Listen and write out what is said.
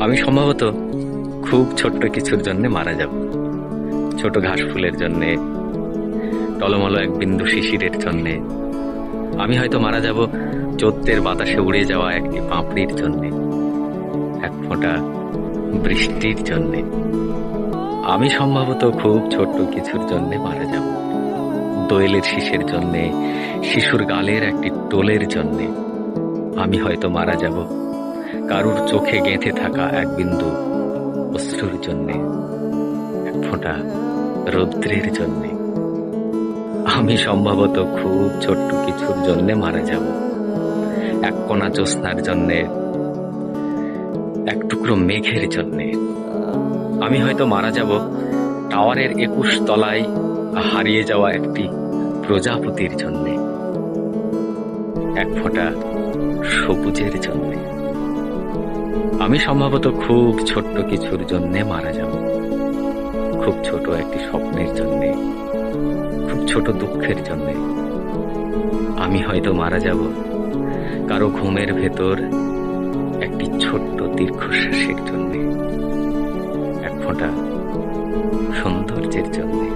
আমি সম্ভবত খুব ছোট্ট কিছুর জন্য মারা যাব। ছোট ঘাস ফুলের জন্যে, টলমলো এক বিন্দু শিশিরের জন্যে। আমি হয়তো মারা যাব চৈত্রের বাতাসে উড়ে যাওয়া একটি পাপড়ির জন্যে, এক ফোঁটা বৃষ্টির জন্যে। আমি সম্ভবত খুব ছোট্ট কিছুর জন্যে মারা যাব। দোয়েলের শীষের জন্যে, শিশুর গালের একটি টোলের জন্যে। আমি হয়তো মারা যাব কারুর চোখে গেঁথে থাকা এক বিন্দু অশ্রুর জন্যে, এক ফোঁটা রৌদ্রের জন্যে। আমি সম্ভবত খুব ছোট্ট কিছুর জন্যে মারা যাব। এক কোনা জ্যোৎস্নার জন্যে, এক টুকরো মেঘের জন্যে। আমি হয়তো মারা যাব টাওয়ারের 21 তলায় হারিয়ে যাওয়া একটি প্রজাপতির জন্যে, এক ফোঁটা সবুজের জন্যে। আমি সম্ভবত খুব ছোট্ট কিছুর জন্যে মারা যাব। খুব ছোট একটি স্বপ্নের জন্যে, খুব ছোট দুঃখের জন্যে। আমি হয়তো মারা যাব কারো ঘুমের ভেতর একটি ছোট্ট দীর্ঘশ্বাসের জন্যে, এক ফোঁটা সৌন্দর্যের জন্যে।